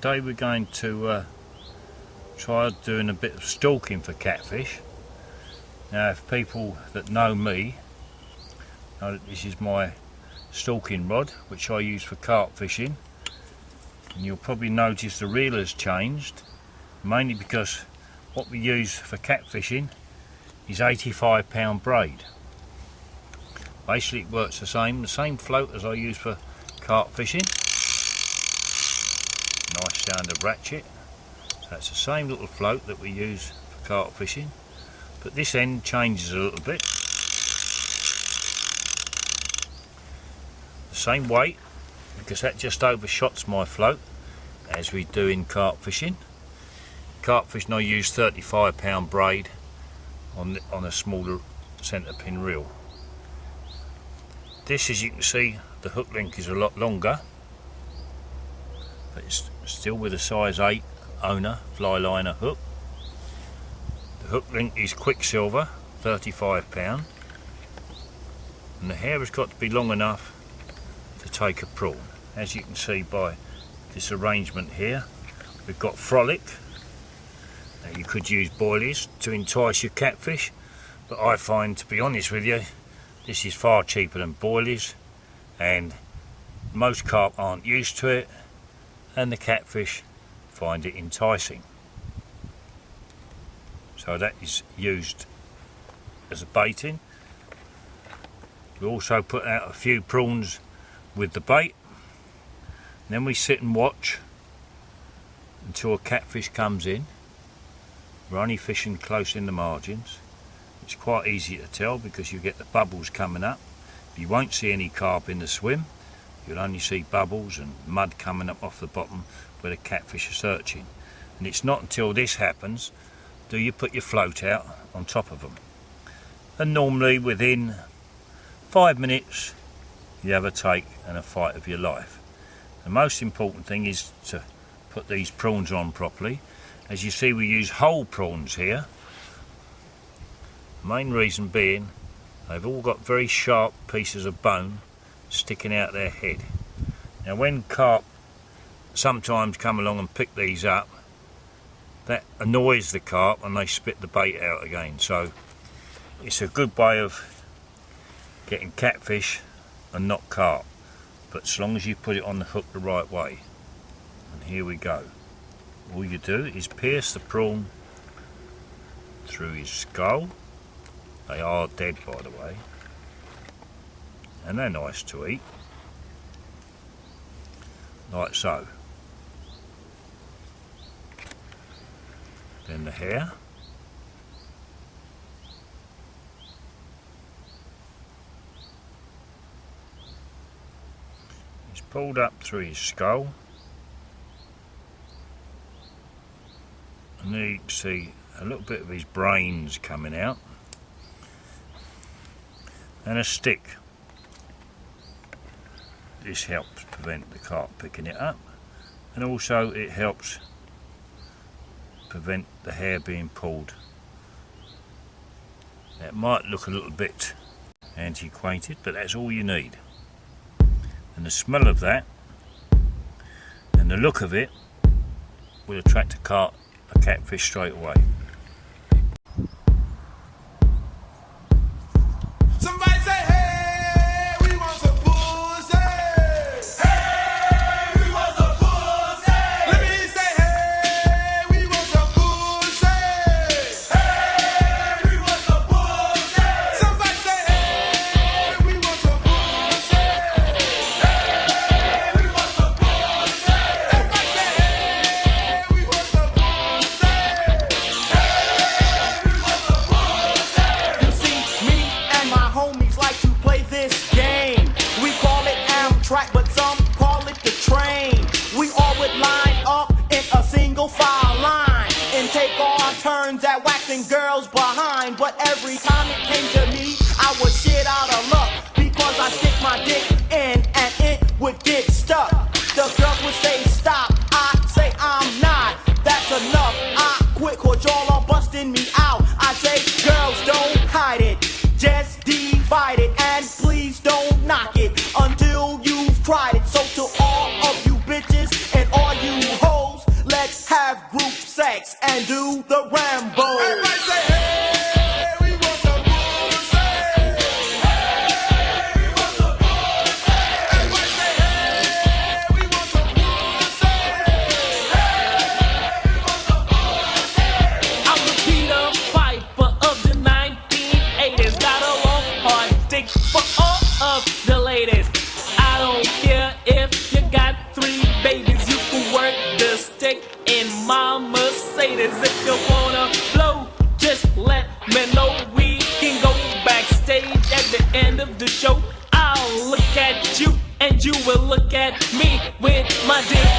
today we're going to try doing a bit of stalking for catfish. Now, if people that know me know that this is my stalking rod, which I use for carp fishing, and you'll probably notice the reel has changed, mainly because what we use for catfishing is 85-pound braid. Basically it works the same float as I use for carp fishing. Nice sound of ratchet. So that's the same little float that we use for carp fishing, but this end changes a little bit. The same weight, because that just overshots my float as we do in carp fishing. Carp fishing I use 35-pound braid on a smaller Centerpin reel. This, as you can see, the hook length is a lot longer, but it's still with a size 8 owner fly liner hook. The hook length is Quicksilver, 35-pound, and the hair has got to be long enough to take a prawn. As you can see by this arrangement here, we've got Frolic. Now, you could use boilies to entice your catfish, but I find, to be honest with you, this is far cheaper than boilies, and most carp aren't used to it, and the catfish find it enticing. So that is used as a baiting. We also put out a few prawns with the bait, and then we sit and watch until a catfish comes in. We're only fishing close in the margins. It's quite easy to tell because you get the bubbles coming up. You won't see any carp in the swim. You'll only see bubbles and mud coming up off the bottom where the catfish are searching. And it's not until this happens do you put your float out on top of them. And normally within 5 minutes you have a take and a fight of your life. The most important thing is to put these prawns on properly. As you see, we use whole prawns here. The main reason being they've all got very sharp pieces of bone sticking out their head. Now when carp sometimes come along and pick these up, that annoys the carp and they spit the bait out again. So it's a good way of getting catfish and not carp, but as long as you put it on the hook the right way. And here we go. All you do is pierce the prawn through his skull. They are dead, by the way, and they're nice to eat, like so. Then the hair. It's pulled up through his skull, and there you can see a little bit of his brains coming out, and a stick. This helps prevent the carp picking it up, and also it helps prevent the hair being pulled. Now, it might look a little bit antiquated, but that's all you need. And the smell of that and the look of it will attract a catfish straight away. Somebody say, hey, we want some pussy. Hey, we want some pussy. Let me say, hey, we want some pussy. Hey, we want some pussy. Somebody say, hey, we want some pussy. Hey, we want some pussy. Everybody say, hey, we want some pussy. Hey, we want some pussy. You see, me and my homies like to play this game. We call it Amtrak, but some call it the train. We all would line up in a single file line and take our turns at waxing girls behind. But every time it came to me, I was shit out of luck because I stick my dick in and it would get stuck. The girls would say stop, I say I'm not. That's enough, I quit cause y'all are busting me out. I say girls don't hide it, just divide it, and please don't knock it until you've tried it. So to all of you bitches and all you hoes, at me with my dick